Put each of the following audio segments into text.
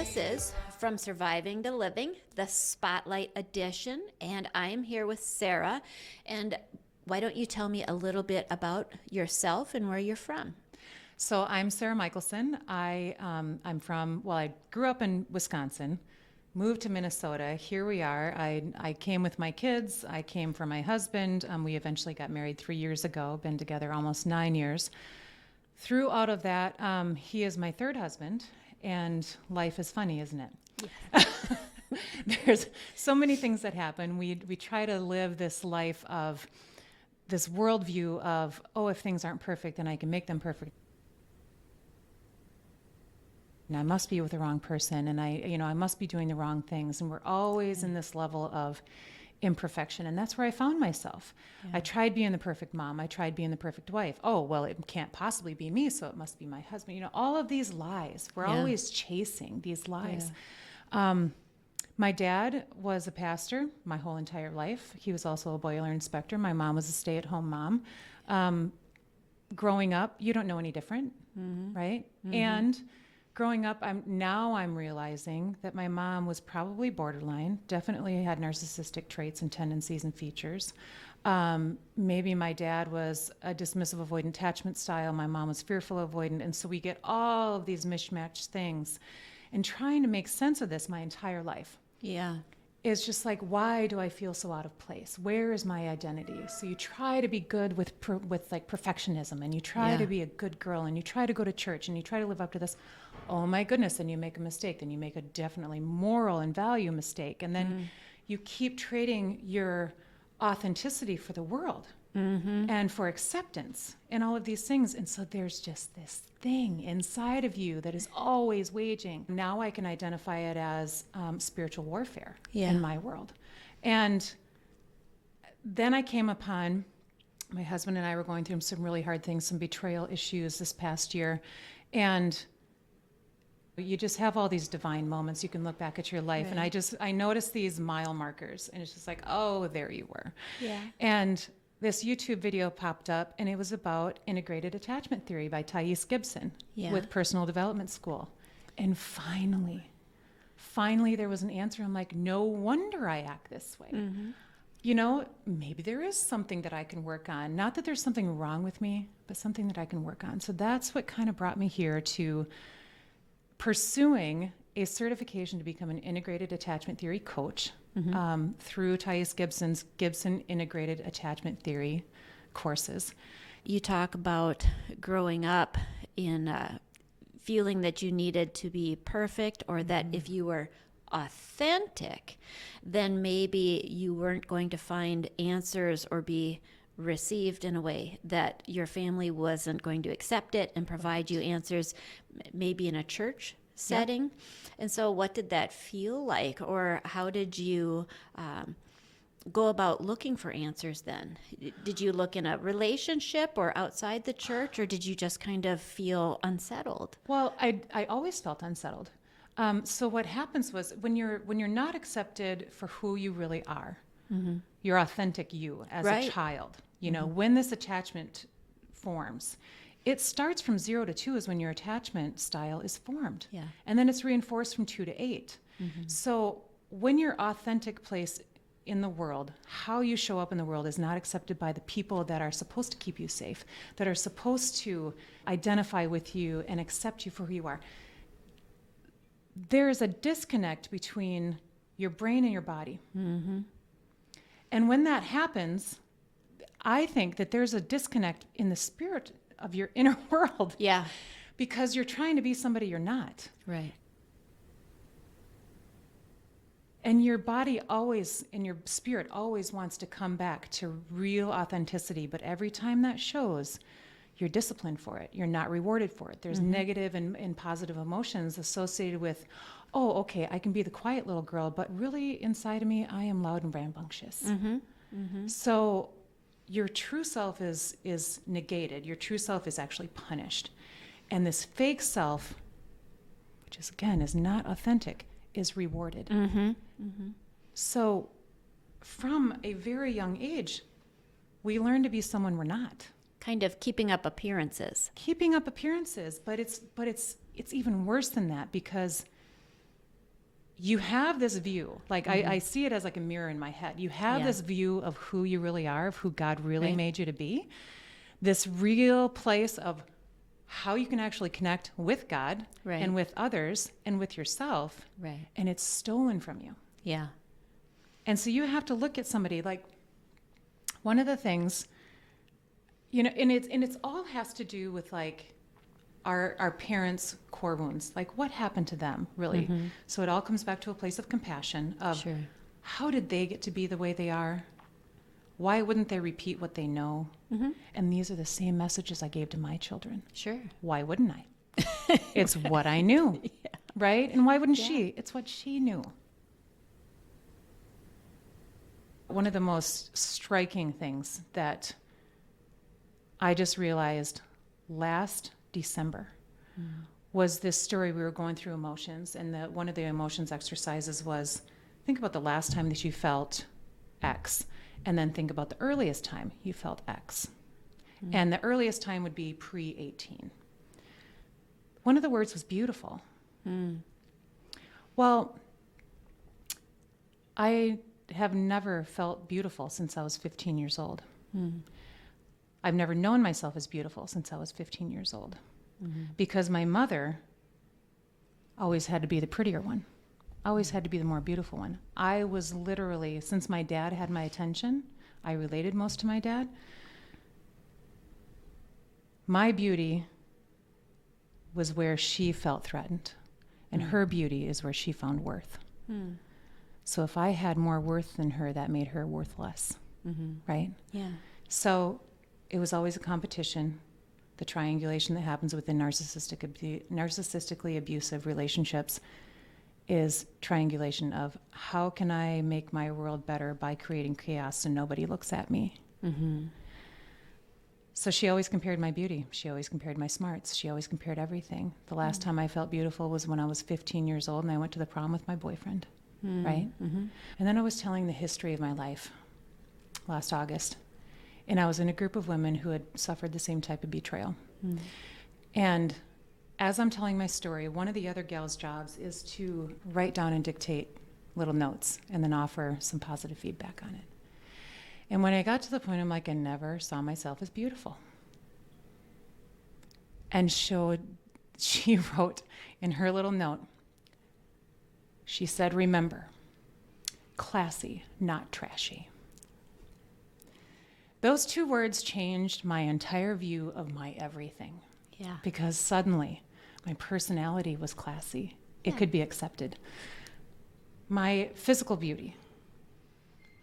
This is From Surviving to Living, the Spotlight Edition, and I am here with Sarah. And why don't you tell me a little bit about yourself and where you're from? So I'm Sarah Michelson. I grew up in Wisconsin, moved to Minnesota. Here we are. I came with my kids. I came for my husband. We eventually got married 3 years ago, been together almost 9 years. Through out of that, he is my third husband, and life is funny, isn't it? Yeah. There's so many things that happen. We try to live this life of this worldview of, oh, if things aren't perfect, then I can make them perfect. And I must be with the wrong person, and I must be doing the wrong things. And we're always in this level of imperfection, and that's where I found myself. Yeah. I tried being the perfect mom. I tried being the perfect wife. Oh, well, it can't possibly be me, so it must be my husband. All of these lies. We're always chasing these lies. Yeah. My dad was a pastor my whole entire life. He was also a boiler inspector. My mom was a stay-at-home mom. Growing up, you don't know any different, right? Mm-hmm. And growing up, I'm realizing that my mom was probably borderline, definitely had narcissistic traits and tendencies and features. Maybe my dad was a dismissive avoidant attachment style. My mom was fearful avoidant. And so we get all of these mismatched things. And trying to make sense of this my entire life. Yeah. It's just like, why do I feel so out of place? Where is my identity? So you try to be good with like perfectionism, and you try to be a good girl, and you try to go to church, and you try to live up to this. Oh my goodness, then you make a mistake. Then you make a definitely moral and value mistake. And then you keep trading your authenticity for the world and for acceptance and all of these things. And so there's just this thing inside of you that is always waging. Now I can identify it as spiritual warfare in my world. And then I came upon, my husband and I were going through some really hard things, some betrayal issues this past year. And you just have all these divine moments. You can look back at your life. Right. And I noticed these mile markers, and it's just like, oh, there you were. Yeah. And this YouTube video popped up, and it was about integrated attachment theory by Thais Gibson with Personal Development School. And finally there was an answer. I'm like, no wonder I act this way. Maybe there is something that I can work on. Not that there's something wrong with me, but something that I can work on. So that's what kind of brought me here to pursuing a certification to become an integrated attachment theory coach through Thais Gibson's Gibson Integrated Attachment Theory courses. You talk about growing up in feeling that you needed to be perfect, or that if you were authentic, then maybe you weren't going to find answers or be received in a way that your family wasn't going to accept it and provide you answers, maybe in a church setting. Yep. And so what did that feel like, or how did you go about looking for answers then? Did you look in a relationship or outside the church, or did you just kind of feel unsettled? Well, I always felt unsettled. So what happens was when you're not accepted for who you really are, your authentic you as a child, when this attachment forms, it starts from 0 to 2 is when your attachment style is formed. Yeah. And then it's reinforced from 2 to 8. So when your authentic place in the world, how you show up in the world, is not accepted by the people that are supposed to keep you safe, that are supposed to identify with you and accept you for who you are, there is a disconnect between your brain and your body. And when that happens, I think that there's a disconnect in the spirit of your inner world. Yeah. Because you're trying to be somebody you're not. Right. And your body always, and your spirit always wants to come back to real authenticity. But every time that shows, you're disciplined for it. You're not rewarded for it. There's negative and positive emotions associated with, oh, okay, I can be the quiet little girl, but really inside of me, I am loud and rambunctious. So your true self is negated. Your true self is actually punished. And this fake self, which is, again, is not authentic, is rewarded. So from a very young age, we learn to be someone we're not. Kind of keeping up appearances. Keeping up appearances, but it's even worse than that, because you have this view, like I see it as like a mirror in my head. You have this view of who you really are, of who God really made you to be. This real place of how you can actually connect with God and with others and with yourself. Right. And it's stolen from you. Yeah. And so you have to look at somebody like one of the things, you know, and it's all has to do with like our parents' core wounds, like what happened to them, really. So it all comes back to a place of compassion of how did they get to be the way they are? Why wouldn't they repeat what they know? And these are the same messages I gave to my children. Sure. Why wouldn't I? It's what I knew, right? And why wouldn't she? It's what she knew. One of the most striking things that I just realized last December was this story. We were going through emotions, and one of the emotions exercises was think about the last time that you felt X, and then think about the earliest time you felt X. And the earliest time would be pre-18. One of the words was beautiful. Well, I have never felt beautiful since I was 15 years old. I've never known myself as beautiful since I was 15 years old. Because my mother always had to be the prettier one, always had to be the more beautiful one. I was literally, since my dad had my attention, I related most to my dad. My beauty was where she felt threatened, and her beauty is where she found worth. So if I had more worth than her, that made her worth less, right? Yeah. So it was always a competition. The triangulation that happens within narcissistically abusive relationships is triangulation of how can I make my world better by creating chaos so nobody looks at me. So she always compared my beauty. She always compared my smarts. She always compared everything. The last time I felt beautiful was when I was 15 years old and I went to the prom with my boyfriend, right? And then I was telling the history of my life last August. And I was in a group of women who had suffered the same type of betrayal. And as I'm telling my story, one of the other gals' jobs is to write down and dictate little notes and then offer some positive feedback on it. And when I got to the point, I'm like, I never saw myself as beautiful. And she wrote in her little note, she said, remember, classy, not trashy. Those two words changed my entire view of my everything. Yeah. Because suddenly my personality was classy. It could be accepted. My physical beauty,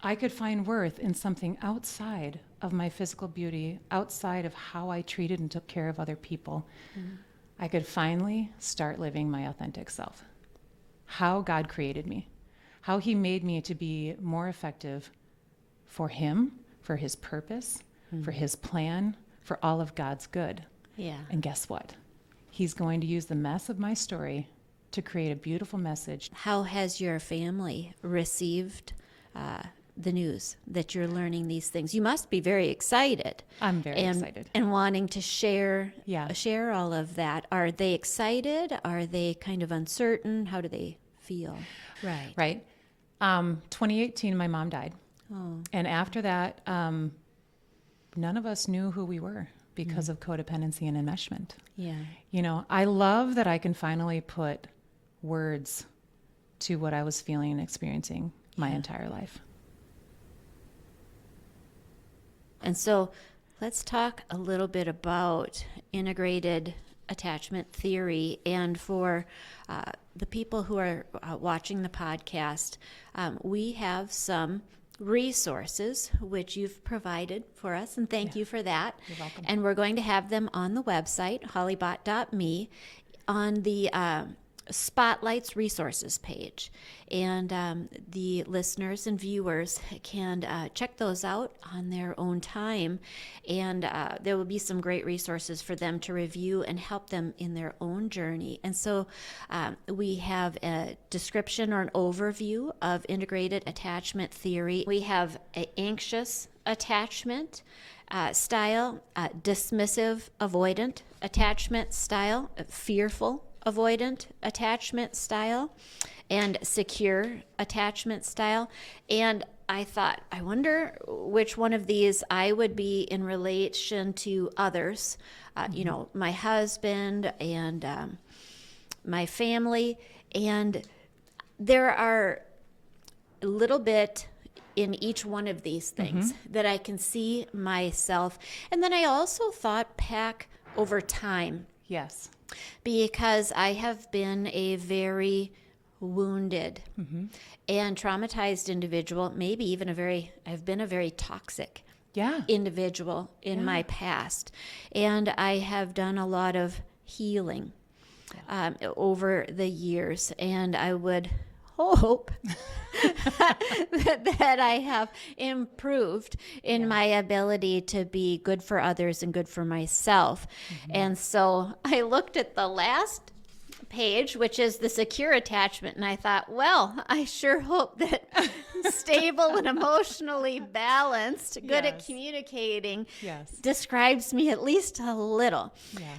I could find worth in something outside of my physical beauty, outside of how I treated and took care of other people. I could finally start living my authentic self. How God created me, how he made me to be more effective for him, for his purpose, for his plan, for all of God's good. Yeah. And guess what? He's going to use the mess of my story to create a beautiful message. How has your family received the news that you're learning these things? You must be very excited. I'm very excited. And wanting to share all of that. Are they excited? Are they kind of uncertain? How do they feel? Right. 2018, my mom died. Oh. And after that, none of us knew who we were because of codependency and enmeshment. Yeah. You know, I love that I can finally put words to what I was feeling and experiencing my entire life. And so let's talk a little bit about integrated attachment theory. And for the people who are watching the podcast, we have some resources which you've provided for us, and thank you for that. You're welcome. And we're going to have them on the website, hollybot.me, on the Spotlights resources page. And the listeners and viewers can check those out on their own time. And there will be some great resources for them to review and help them in their own journey. And so we have a description or an overview of integrated attachment theory. We have an anxious attachment style, dismissive avoidant attachment style, fearful avoidant attachment style and secure attachment style. And I thought, I wonder which one of these I would be in relation to others, my husband and my family. And there are a little bit in each one of these things that I can see myself. And then I also thought pack over time. Yes. Because I have been a very wounded and traumatized individual, maybe even I've been a very toxic individual in my past. And I have done a lot of healing over the years. And I would hope that I have improved in my ability to be good for others and good for myself. And so I looked at the last page, which is the secure attachment, and I thought, well, I sure hope that stable and emotionally balanced, good at communicating, describes me at least a little.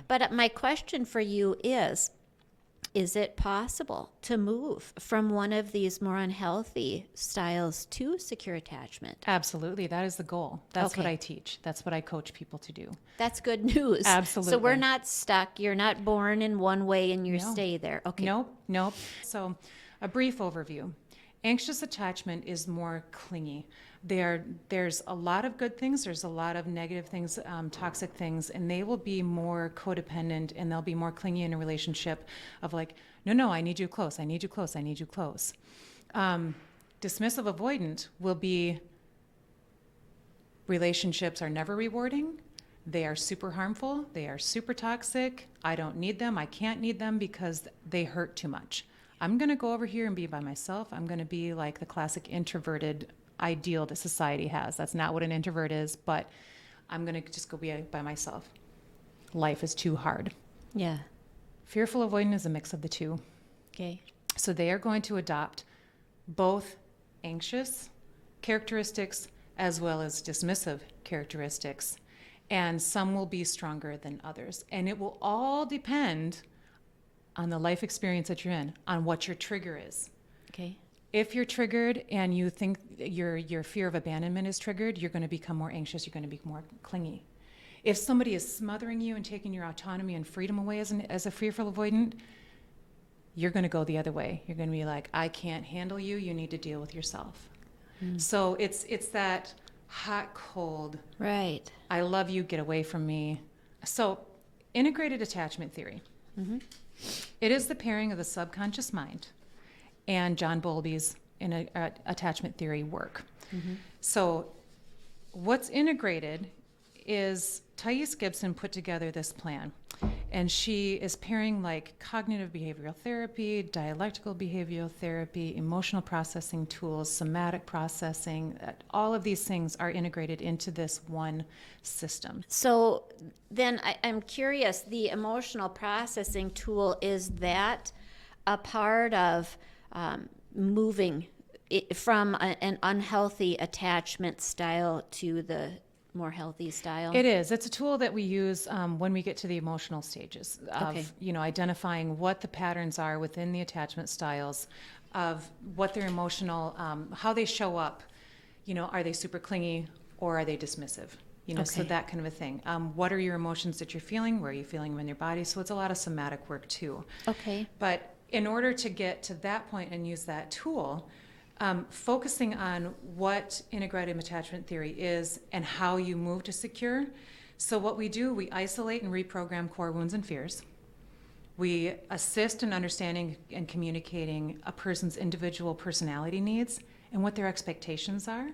But my question for you is it possible to move from one of these more unhealthy styles to secure attachment? Absolutely. That is the goal. That's what I teach. That's what I coach people to do. That's good news. Absolutely. So we're not stuck. You're not born in one way and you stay there. Okay. Nope. So a brief overview. Anxious attachment is more clingy. There's a lot of good things. There's a lot of negative things, toxic things, and they will be more codependent and they'll be more clingy in a relationship of like, no, I need you close. I need you close. I need you close. Dismissive avoidant will be relationships are never rewarding. They are super harmful. They are super toxic. I don't need them. I can't need them because they hurt too much. I'm going to go over here and be by myself. I'm going to be like the classic introverted ideal that society has. That's not what an introvert is, but I'm going to just go be by myself. Life is too hard. Yeah. Fearful avoidant is a mix of the two. Okay. So they are going to adopt both anxious characteristics as well as dismissive characteristics. And some will be stronger than others. And it will all depend on the life experience that you're in, on what your trigger is. Okay. If you're triggered and you think your fear of abandonment is triggered, you're going to become more anxious, you're going to be more clingy. If somebody is smothering you and taking your autonomy and freedom away as a fearful avoidant, you're going to go the other way. You're going to be like, I can't handle you, you need to deal with yourself. So it's that hot, cold, right. I love you, get away from me. So integrated attachment theory. It is the pairing of the subconscious mind and John Bowlby's attachment theory work. So what's integrated is Thais Gibson put together this plan, and she is pairing like cognitive behavioral therapy, dialectical behavioral therapy, emotional processing tools, somatic processing. All of these things are integrated into this one system. So then I'm curious, the emotional processing tool, is that a part of moving from an unhealthy attachment style to the more healthy style? It is. It's a tool that we use when we get to the emotional stages of, identifying what the patterns are within the attachment styles, of what their emotional, how they show up. Are they super clingy or are they dismissive? So that kind of a thing. What are your emotions that you're feeling? Where are you feeling them in your body? So it's a lot of somatic work too. Okay. But in order to get to that point and use that tool, focusing on what integrative attachment theory is and how you move to secure. So what we do, we isolate and reprogram core wounds and fears. We assist in understanding and communicating a person's individual personality needs and what their expectations are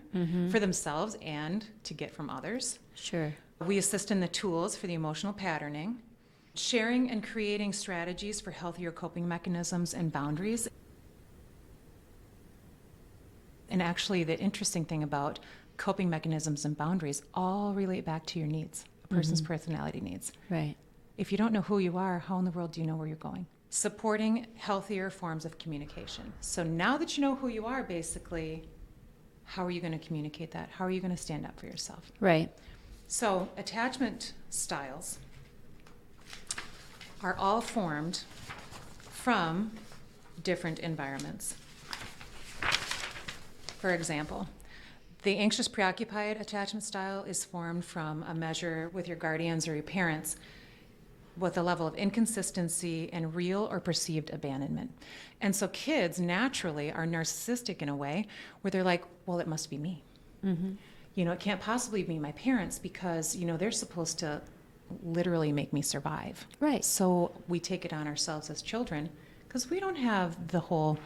for themselves and to get from others. Sure. We assist in the tools for the emotional patterning, sharing and creating strategies for healthier coping mechanisms and boundaries. And actually, the interesting thing about coping mechanisms and boundaries all relate back to your needs, a person's personality needs. Right. If you don't know who you are, how in the world do you know where you're going? Supporting healthier forms of communication. So now that you know who you are, basically, how are you going to communicate that? How are you going to stand up for yourself? Right. So attachment styles are all formed from different environments. For example, the anxious preoccupied attachment style is formed from a measure with your guardians or your parents with a level of inconsistency and real or perceived abandonment. And so kids naturally are narcissistic in a way where they're like, well, it must be me. You know, it can't possibly be my parents because, you know, they're supposed to literally make me survive. Right. So we take it on ourselves as children because we don't have the whole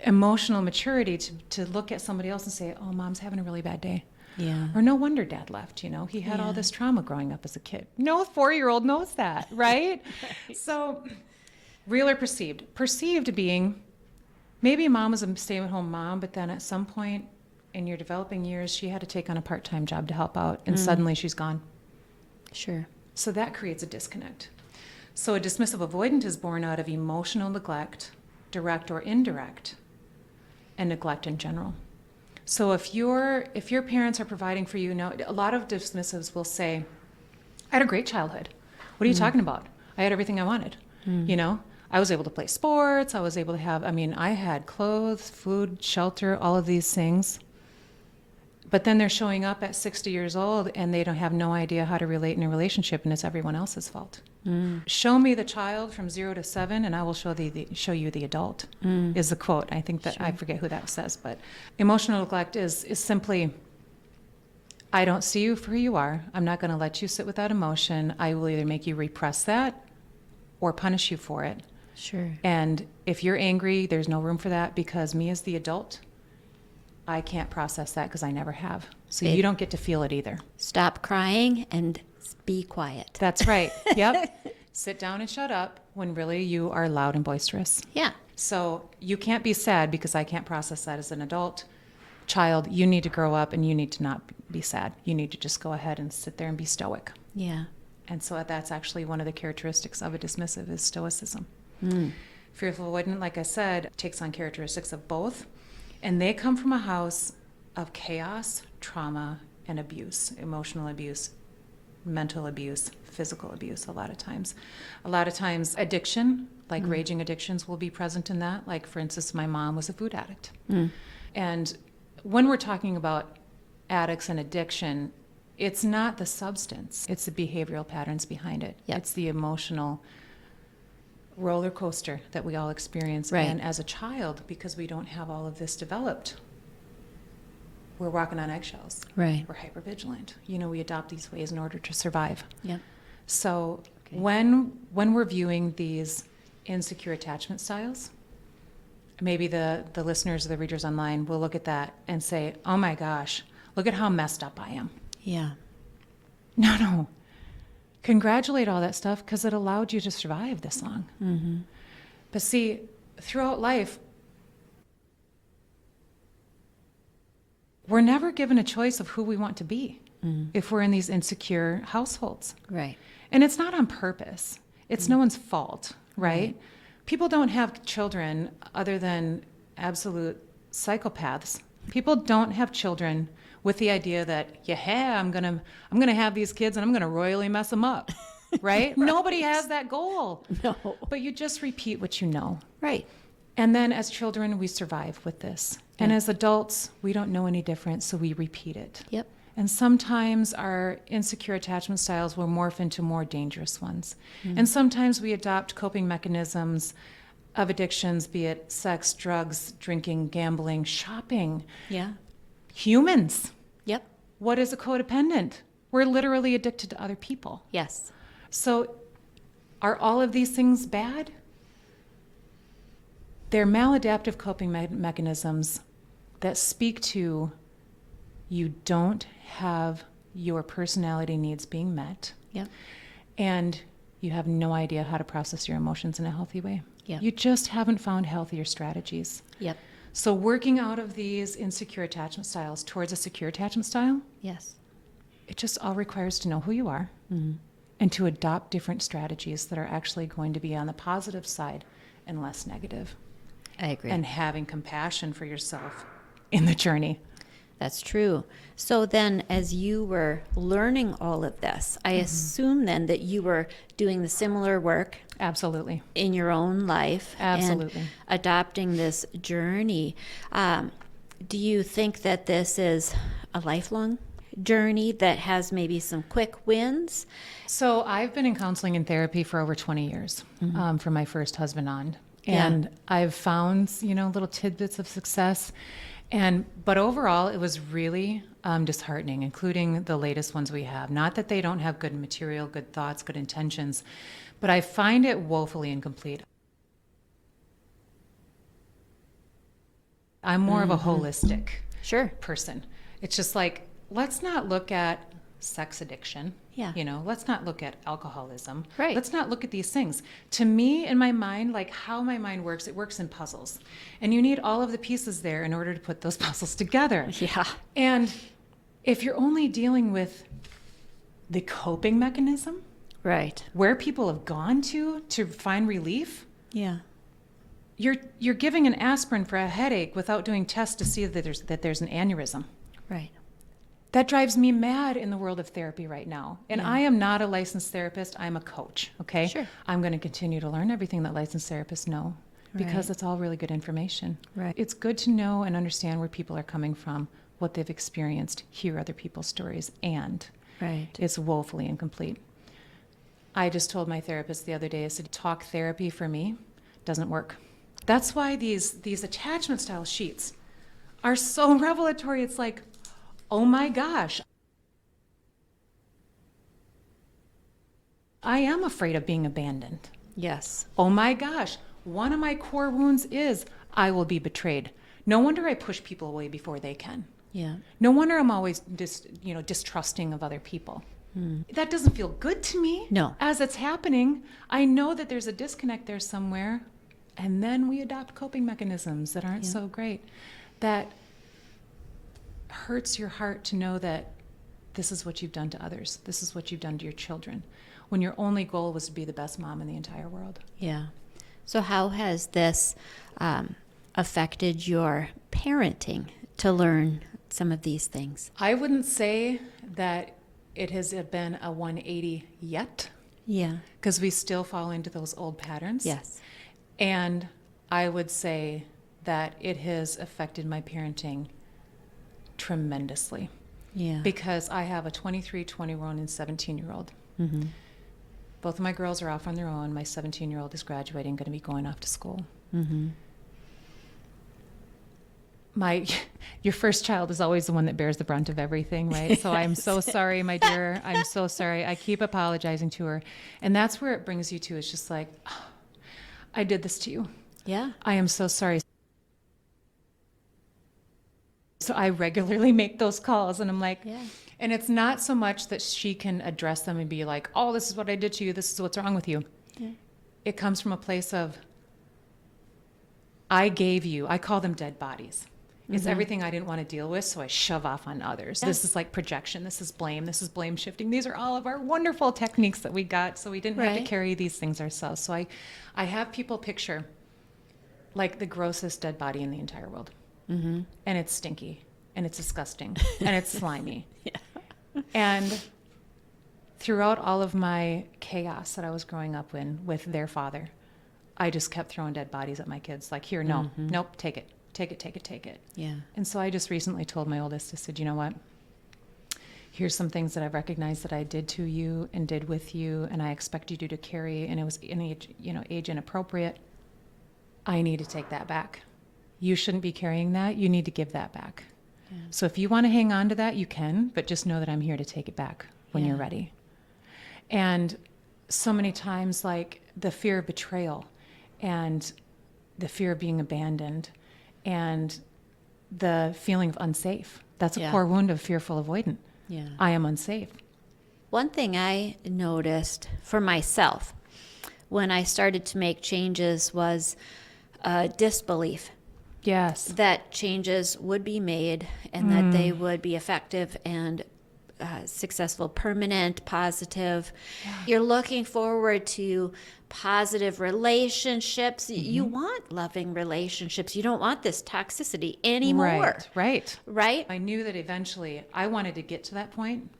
emotional maturity to look at somebody else and say, oh, mom's having a really bad day. Yeah. Or no wonder dad left, you know, he had all this trauma growing up as a kid. No 4-year-old knows that, right? So real or perceived? Perceived being maybe mom was a stay-at-home mom, but then at some point in your developing years, she had to take on a part-time job to help out, and suddenly she's gone. Sure. So that creates a disconnect. So a dismissive avoidant is born out of emotional neglect, direct or indirect, and neglect in general. So if your parents are providing for you, now a lot of dismissives will say, I had a great childhood. What are you talking about? I had everything I wanted. You know, I was able to play sports. I was able to have, I had clothes, food, shelter, all of these things. But then they're showing up at 60 years old and they don't have no idea how to relate in a relationship, and it's everyone else's fault. Show me the child from 0 to 7 and I will show you the adult, is the quote. I think that, I forget who that says, but emotional neglect is simply, I don't see you for who you are. I'm not going to let you sit with that emotion. I will either make you repress that or punish you for it. Sure. And if you're angry, there's no room for that because me as the adult, I can't process that because I never have. So you don't get to feel it either. Stop crying and be quiet. That's right. Yep. Sit down and shut up when really you are loud and boisterous. Yeah. So you can't be sad because I can't process that as an adult. Child, you need to grow up and you need to not be sad. You need to just go ahead and sit there and be stoic. Yeah. And so that's actually one of the characteristics of a dismissive is stoicism. Fearful avoidant, like I said, takes on characteristics of both. And they come from a house of chaos, trauma, and abuse, emotional abuse, mental abuse, physical abuse a lot of times. A lot of times addiction, like raging addictions will be present in that. Like, for instance, my mom was a food addict. And when we're talking about addicts and addiction, it's not the substance, it's the behavioral patterns behind it. Yep. It's the emotional roller coaster that we all experience. Right. And as a child, because we don't have all of this developed, we're walking on eggshells. Right. We're hypervigilant. You know, we adopt these ways in order to survive. Yeah. So when we're viewing these insecure attachment styles, maybe the listeners or the readers online will look at that and say, oh my gosh, look at how messed up I am. Yeah. No. Congratulate all that stuff because it allowed you to survive this long. But see, throughout life, we're never given a choice of who we want to be if we're in these insecure households. Right. And it's not on purpose. It's no one's fault, right? People don't have children other than absolute psychopaths. People don't have children with the idea that, yeah, I'm gonna have these kids and I'm gonna royally mess them up, right? Nobody has that goal. No. But you just repeat what you know. Right. And then as children, we survive with this. And as adults, we don't know any different, so we repeat it. Yep. And sometimes our insecure attachment styles will morph into more dangerous ones. And sometimes we adopt coping mechanisms of addictions, be it sex, drugs, drinking, gambling, shopping. Yeah. Humans. Yep. What is a codependent? We're literally addicted to other people. Yes. So are all of these things bad? They're maladaptive coping mechanisms that speak to you don't have your personality needs being met. Yep. And you have no idea how to process your emotions in a healthy way. Yep. You just haven't found healthier strategies. Yep. So working out of these insecure attachment styles towards a secure attachment style, Yes. it just all requires to know who you are and to adopt different strategies that are actually going to be on the positive side and less negative. I agree. And having compassion for yourself in the journey. That's true. So then, as you were learning all of this, I assume then that you were doing the similar work Absolutely. in your own life Absolutely. and adopting this journey. Do you think that this is a lifelong journey that has maybe some quick wins? So I've been in counseling and therapy for over 20 years, from my first husband on. And I've found, little tidbits of success. But overall, it was really disheartening, including the latest ones we have. Not that they don't have good material, good thoughts, good intentions, but I find it woefully incomplete. I'm more of a holistic person. It's just like, let's not look at sex addiction. Yeah. Let's not look at alcoholism. Right. Let's not look at these things. To me, in my mind, like how my mind works, it works in puzzles. And you need all of the pieces there in order to put those puzzles together. Yeah. And if you're only dealing with the coping mechanism, Right. where people have gone to find relief, Yeah. you're giving an aspirin for a headache without doing tests to see that there's an aneurysm. Right. That drives me mad in the world of therapy right now. And I am not a licensed therapist. I'm a coach, okay? Sure. I'm going to continue to learn everything that licensed therapists know because it's all really good information. Right. It's good to know and understand where people are coming from, what they've experienced, hear other people's stories, and Right. it's woefully incomplete. I just told my therapist the other day, I said, talk therapy for me doesn't work. That's why these attachment style sheets are so revelatory. It's like, oh my gosh, I am afraid of being abandoned. Yes. Oh my gosh, one of my core wounds is I will be betrayed. No wonder I push people away before they can. Yeah. No wonder I'm always distrusting of other people. That doesn't feel good to me. No. As it's happening, I know that there's a disconnect there somewhere, and then we adopt coping mechanisms that aren't so great. That hurts your heart to know that this is what you've done to others. This is what you've done to your children, when your only goal was to be the best mom in the entire world. Yeah. So how has this affected your parenting to learn some of these things? I wouldn't say that it has been a 180 yet, Yeah. because we still fall into those old patterns. Yes. And I would say that it has affected my parenting tremendously, Yeah. because I have a 23, 21, and 17-year-old. Mm-hmm. Both of my girls are off on their own. My 17-year-old is graduating, going to be going off to school. Mm-hmm. Your first child is always the one that bears the brunt of everything, right? So I'm so sorry, my dear. I'm so sorry. I keep apologizing to her. And that's where it brings you to. It's just like, oh, I did this to you. Yeah. I am so sorry. So I regularly make those calls, and I'm like, and it's not so much that she can address them and be like, oh, this is what I did to you. This is what's wrong with you. Yeah. It comes from a place of, I call them dead bodies. It's everything I didn't want to deal with, so I shove off on others. Yes. This is like projection. This is blame shifting. These are all of our wonderful techniques that we got, so we didn't have to carry these things ourselves. So I have people picture like the grossest dead body in the entire world. Mm-hmm. And it's stinky, and it's disgusting, and it's slimy. And throughout all of my chaos that I was growing up in with their father, I just kept throwing dead bodies at my kids. Like, here, no, nope, take it. Take it. Yeah. And so I just recently told my oldest, I said, you know what? Here's some things that I've recognized that I did to you and did with you, and I expected you to carry, and it was age inappropriate. I need to take that back. You shouldn't be carrying that. You need to give that back. Yeah. So if you want to hang on to that, you can, but just know that I'm here to take it back when you're ready. And so many times, like the fear of betrayal and the fear of being abandoned and the feeling of unsafe. That's a core wound of fearful avoidant. Yeah. I am unsafe. One thing I noticed for myself when I started to make changes was disbelief. Yes. That changes would be made and that they would be effective and successful, permanent, positive. You're looking forward to positive relationships. You want loving relationships. You don't want this toxicity anymore. Right. I knew that eventually I wanted to get to that point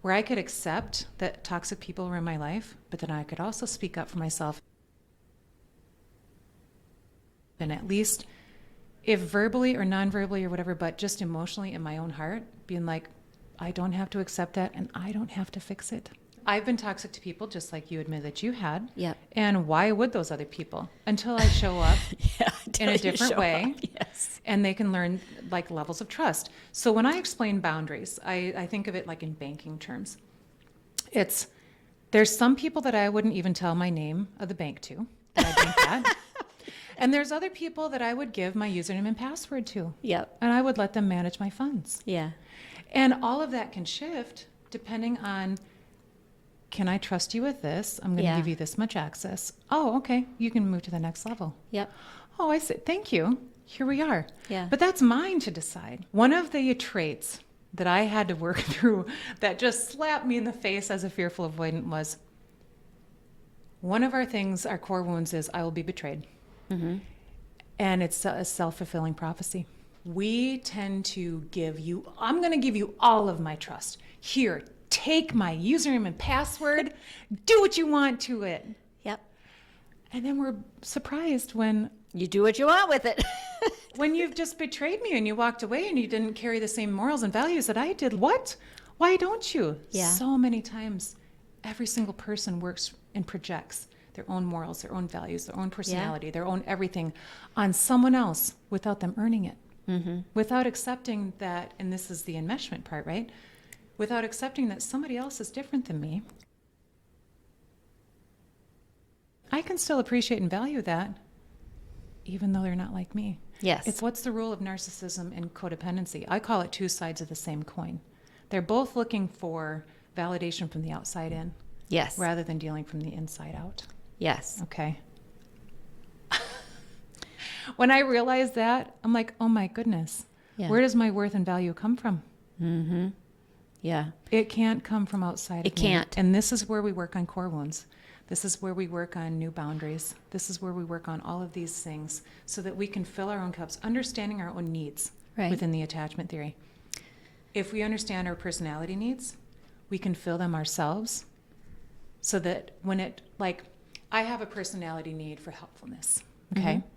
where I could accept that toxic people were in my life, but then I could also speak up for myself. And at least, if verbally or non-verbally or whatever, but just emotionally in my own heart, being like, I don't have to accept that and I don't have to fix it. I've been toxic to people just like you admit that you had. Yep. And why would those other people? Until I show up in a different way. Yes. And they can learn like levels of trust. So when I explain boundaries, I think of it like in banking terms. There's some people that I wouldn't even tell my name of the bank to, that I bank at. And there's other people that I would give my username and password to. Yep. And I would let them manage my funds. Yeah. And all of that can shift depending on, can I trust you with this? I'm going to give you this much access. Oh, okay. You can move to the next level. Yep. Oh, I said, thank you. Here we are. Yeah. But that's mine to decide. One of the traits that I had to work through that just slapped me in the face as a fearful avoidant was, one of our things, our core wounds is, I will be betrayed. Mm-hmm. And it's a self-fulfilling prophecy. We tend to I'm going to give you all of my trust. Here, take my username and password. Do what you want to it. Yep. And then we're surprised when you do what you want with it. when you've just betrayed me and you walked away and you didn't carry the same morals and values that I did. What? Why don't you? Yeah. So many times, every single person works and projects their own morals, their own values, their own personality, their own everything on someone else without them earning it. Mm-hmm. Without accepting that, and this is the enmeshment part, right? Without accepting that somebody else is different than me. I can still appreciate and value that, even though they're not like me. Yes. It's what's the rule of narcissism and codependency? I call it two sides of the same coin. They're both looking for validation from the outside in. Yes. Rather than dealing from the inside out. Yes. Okay. When I realized that, I'm like, oh my goodness, where does my worth and value come from? Mm-hmm. Yeah. It can't come from outside. It can't. And this is where we work on core wounds. This is where we work on new boundaries. This is where we work on all of these things so that we can fill our own cups, understanding our own needs within the attachment theory. If we understand our personality needs, we can fill them ourselves so that when I have a personality need for helpfulness, okay? Mm-hmm.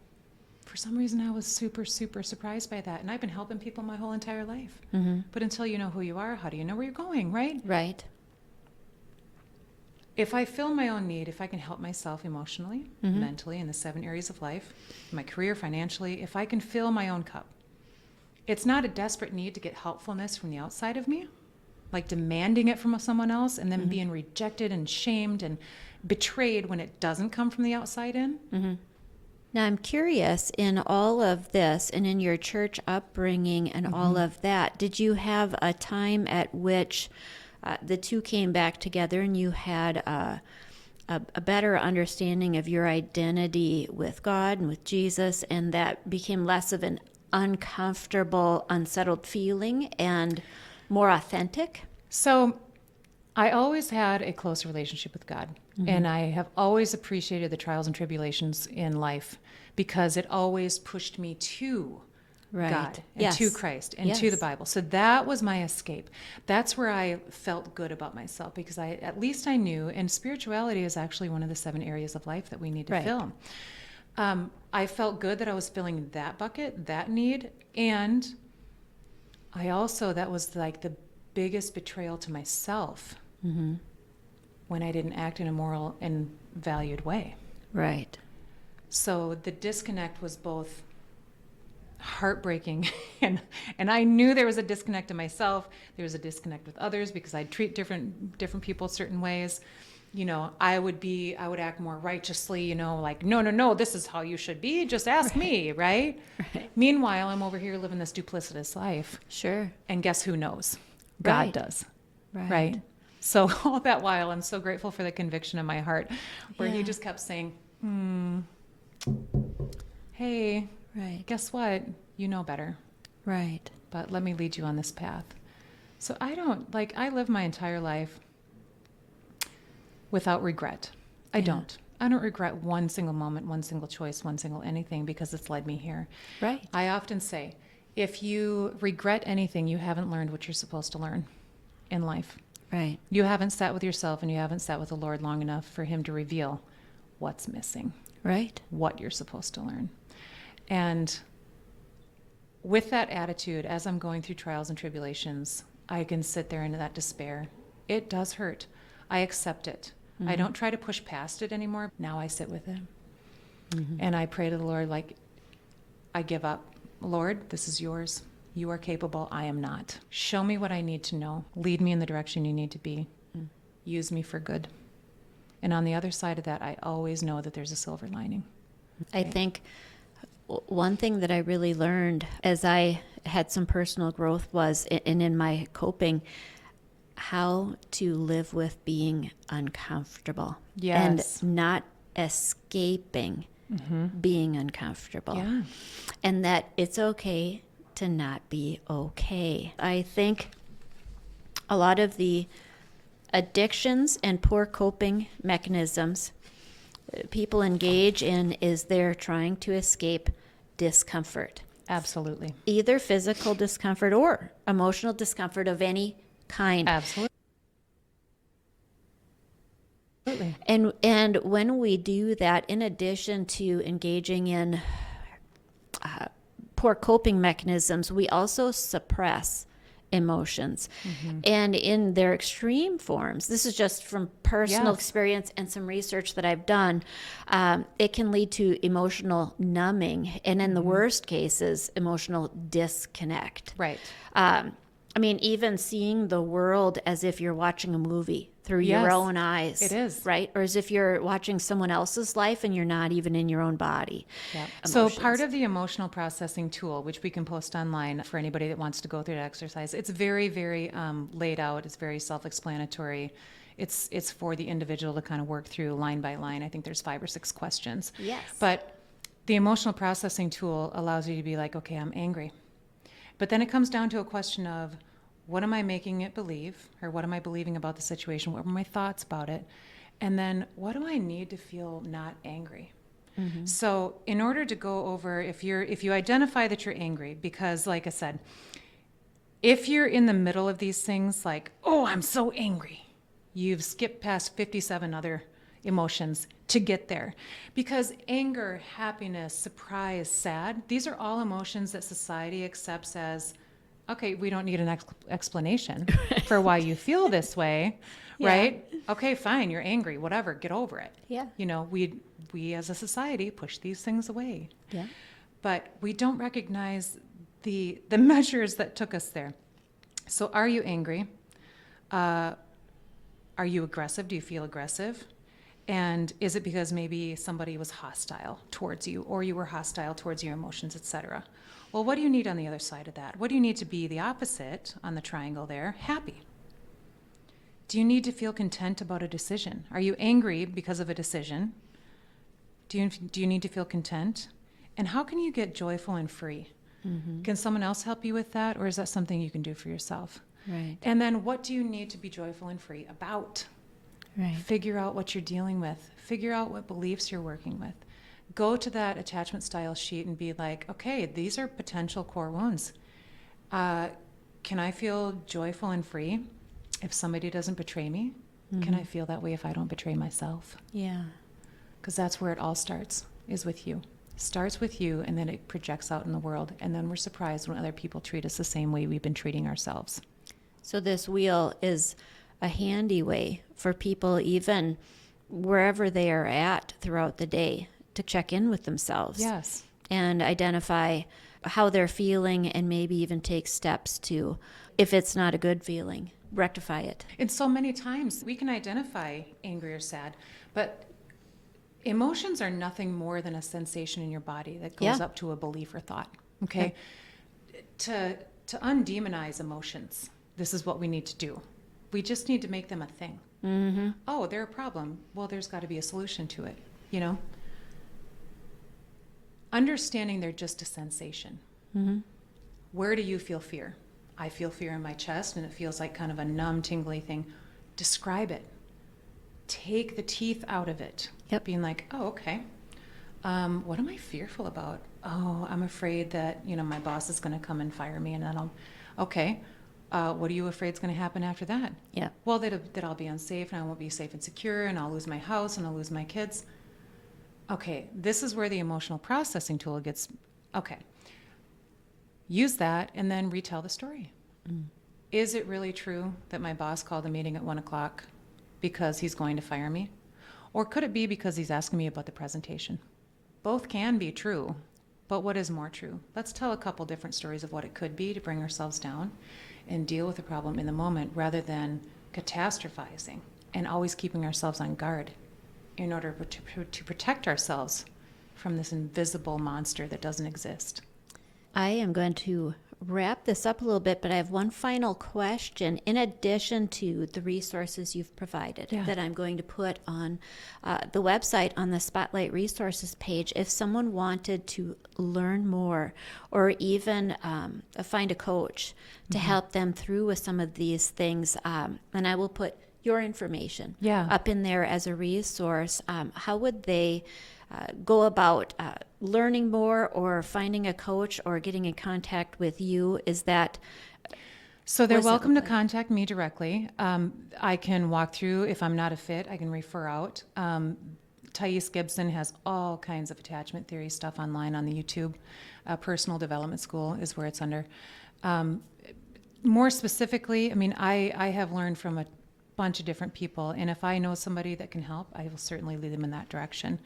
For some reason, I was super, super surprised by that. And I've been helping people my whole entire life. Mm-hmm. But until you know who you are, how do you know where you're going, right? Right. If I fill my own need, if I can help myself emotionally, mentally, in the 7 areas of life, my career, financially, if I can fill my own cup, it's not a desperate need to get helpfulness from the outside of me, like demanding it from someone else and then being rejected and shamed and betrayed when it doesn't come from the outside in. Mm-hmm. Now, I'm curious, in all of this and in your church upbringing and all of that, did you have a time at which the two came back together and you had a better understanding of your identity with God and with Jesus, and that became less of an uncomfortable, unsettled feeling and more authentic? So I always had a close relationship with God, and I have always appreciated the trials and tribulations in life because it always pushed me to God and to Christ and to the Bible. So that was my escape. That's where I felt good about myself because at least I knew, and spirituality is actually one of the 7 areas of life that we need to fill. I felt good that I was filling that bucket, that need, and I also, that was like the biggest betrayal to myself when I didn't act in a moral and valued way. Right. So the disconnect was both heartbreaking and I knew there was a disconnect in myself. There was a disconnect with others because I'd treat different people certain ways. You know, I would act more righteously, you know, like, no, this is how you should be. Just ask me, right? Meanwhile, I'm over here living this duplicitous life. Sure. And guess who knows? God does. Right. So all that while, I'm so grateful for the conviction in my heart where he just kept saying, hey, guess what? You know better. Right. But let me lead you on this path. So I live my entire life without regret. I Yeah. don't. I don't regret one single moment, one single choice, one single anything because it's led me here. Right. I often say, if you regret anything, you haven't learned what you're supposed to learn in life. Right. You haven't sat with yourself and you haven't sat with the Lord long enough for him to reveal what's missing, Right. what you're supposed to learn. And with that attitude, as I'm going through trials and tribulations, I can sit there in that despair. It does hurt. I accept it. I don't try to push past it anymore. Now I sit with it. And I pray to the Lord, like, I give up. Lord, this is yours. You are capable. I am not. Show me what I need to know. Lead me in the direction you need to be. Use me for good. And on the other side of that, I always know that there's a silver lining. I think one thing that I really learned as I had some personal growth was, and in my coping, how to live with being uncomfortable. Yes. And not escaping being uncomfortable. Yeah. And that it's okay to not be okay. I think a lot of the addictions and poor coping mechanisms people engage in is they're trying to escape discomfort, Absolutely. either physical discomfort or emotional discomfort of any kind. Absolutely. And when we do that, in addition to engaging in poor coping mechanisms, we also suppress emotions. And in their extreme forms, this is just from personal Yes. experience and some research that I've done, it can lead to emotional numbing, and in the worst cases, emotional disconnect. Right. I mean, even seeing the world as if you're watching a movie through your Yes, own eyes. it is. Right? Or as if you're watching someone else's life and you're not even in your own body. Yeah. So Emotions. part of the emotional processing tool, which we can post online for anybody that wants to go through the exercise, it's very, very laid out. It's very self-explanatory. It's for the individual to kind of work through line by line. I think there's 5 or 6 questions. Yes. But the emotional processing tool allows you to be like, okay, I'm angry. But then it comes down to a question of, what am I making it believe? Or what am I believing about the situation? What are my thoughts about it? And then what do I need to feel not angry? So in order to go over, if you identify that you're angry, because like I said, if you're in the middle of these things like, oh, I'm so angry, you've skipped past 57 other emotions to get there. Because anger, happiness, surprise, sad, these are all emotions that society accepts as, okay, we don't need an explanation for why you feel this way, right? Okay, fine, you're angry, whatever, get over it. Yeah. You know, we as a society push these things away. Yeah. But we don't recognize the measures that took us there. So are you angry? Are you aggressive? Do you feel aggressive? And is it because maybe somebody was hostile towards you, or you were hostile towards your emotions, etc.? Well, what do you need on the other side of that? What do you need to be the opposite on the triangle there? Happy. Do you need to feel content about a decision? Are you angry because of a decision? Do you need to feel content? And how can you get joyful and free? Can someone else help you with that, or is that something you can do for yourself? Right. And then what do you need to be joyful and free about? Right. Figure out what you're dealing with. Figure out what beliefs you're working with. Go to that attachment style sheet and be like, okay, these are potential core wounds. Can I feel joyful and free if somebody doesn't betray me? Can I feel that way if I don't betray myself? Yeah. Because that's where it all starts, is with you. Starts with you, and then it projects out in the world. And then we're surprised when other people treat us the same way we've been treating ourselves. So this wheel is a handy way for people, even wherever they are at throughout the day, to check in with themselves. Yes. And identify how they're feeling, and maybe even take steps to, if it's not a good feeling, rectify it. And so many times we can identify angry or sad, but emotions are nothing more than a sensation in your body that goes Yeah. up to a belief or thought. Okay? To undemonize emotions, this is what we need to do. We just need to make them a thing. Oh, they're a problem. Well, there's got to be a solution to it, you know? Understanding they're just a sensation. Where do you feel fear? I feel fear in my chest and it feels like kind of a numb, tingly thing. Describe it. Take the teeth out of it. Yep. Being like, oh, okay. What am I fearful about? Oh, I'm afraid that, my boss is going to come and fire me, and then okay. What are you afraid is going to happen after that? Yeah. Well, that I'll be unsafe and I won't be safe and secure and I'll lose my house and I'll lose my kids. Okay, this is where the emotional processing tool gets, okay. Use that and then retell the story. Mm. Is it really true that my boss called a meeting at 1:00 because he's going to fire me? Or could it be because he's asking me about the presentation? Both can be true, but what is more true? Let's tell a couple different stories of what it could be to bring ourselves down and deal with the problem in the moment rather than catastrophizing and always keeping ourselves on guard in order to protect ourselves from this invisible monster that doesn't exist. I am going to wrap this up a little bit, but I have one final question in addition to the resources you've provided that I'm going to put on the website on the Spotlight Resources page. If someone wanted to learn more or even find a coach to help them through with some of these things, and I will put your information up in there as a resource, how would they go about learning more or finding a coach or getting in contact with you? Is that so they're welcome to contact me directly. I can walk through. If I'm not a fit, I can refer out. Thais Gibson has all kinds of attachment theory stuff online on the YouTube. Personal Development School is where it's under. More specifically, I have learned from a bunch of different people, and if I know somebody that can help, I will certainly lead them in that direction.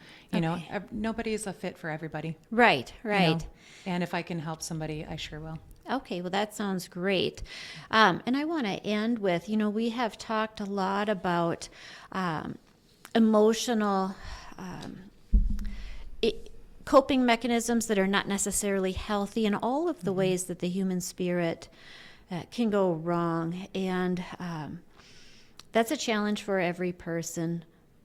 Nobody is a fit for everybody. Right. And if I can help somebody, I sure will. Okay, well, that sounds great. And I want to end with, we have talked a lot about emotional coping mechanisms that are not necessarily healthy, and all of the ways that the human spirit can go wrong. And that's a challenge for every person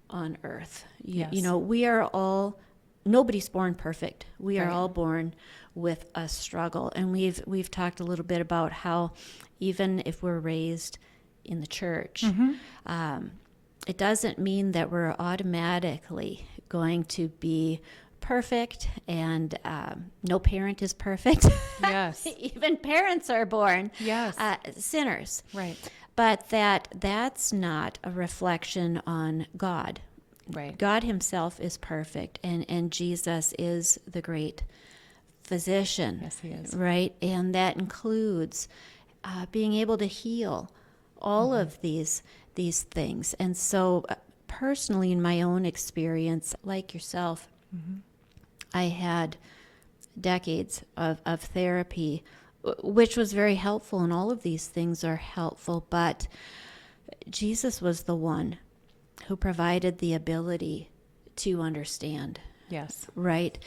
on earth. Yes. We are all, nobody's born perfect. We are all born with a struggle. And we've talked a little bit about how even if we're raised in the church, it doesn't mean that we're automatically going to be perfect, and no parent is perfect. Yes. Even parents are born sinners. Right. But that's not a reflection on God. Right. God himself is perfect, and Jesus is the great physician. Yes, he is. Right? And that includes being able to heal all of these things. And so personally, in my own experience, like yourself, I had decades of therapy, which was very helpful, and all of these things are helpful, but Jesus was the one who provided the ability to understand. Yes. Right?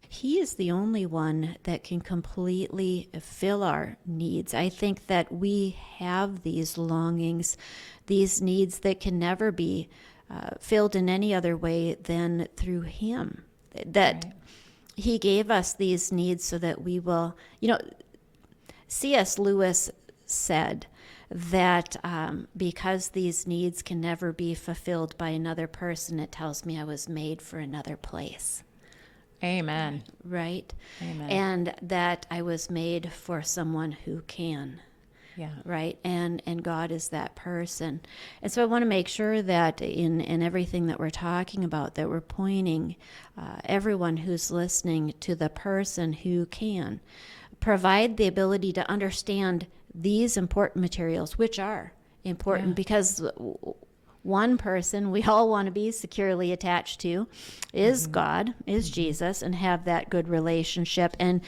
He is the only one that can completely fill our needs. I think that we have these longings, these needs that can never be filled in any other way than through him. That he gave us these needs so that we will, C.S. Lewis said that because these needs can never be fulfilled by another person, it tells me I was made for another place. Amen. Right? Amen. And that I was made for someone who can. Yeah. Right? And God is that person. And so I want to make sure that in everything that we're talking about, that we're pointing everyone who's listening to the person who can provide the ability to understand these important materials, which are important because one person we all want to be securely attached to is God, is Jesus, and have that good relationship. And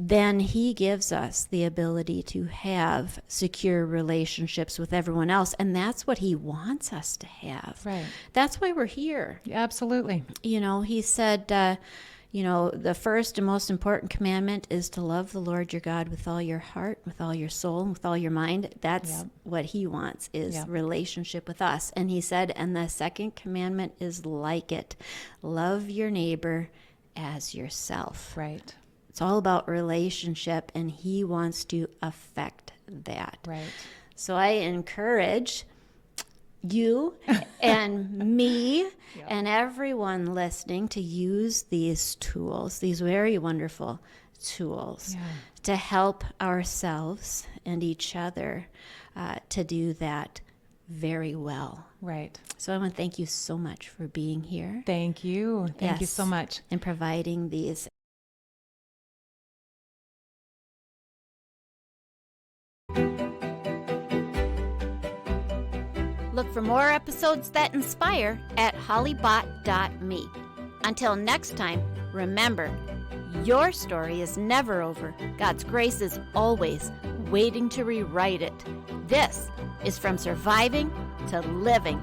then he gives us the ability to have secure relationships with everyone else. And that's what he wants us to have. Right. That's why we're here. Absolutely. He said, the first and most important commandment is to love the Lord your God with all your heart, with all your soul, and with all your mind. That's what he wants, is relationship with us. And he said, and the second commandment is like it. Love your neighbor as yourself. Right. It's all about relationship, and he wants to affect that. Right. So I encourage you and me and everyone listening to use these tools, these very wonderful tools, to help ourselves and each other to do that very well. Right. So I want to thank you so much for being here. Thank you. Thank you so much. And providing these. Look for more episodes that inspire at hollybot.me. Until next time, remember, your story is never over. God's grace is always waiting to rewrite it. This is From Surviving to Living.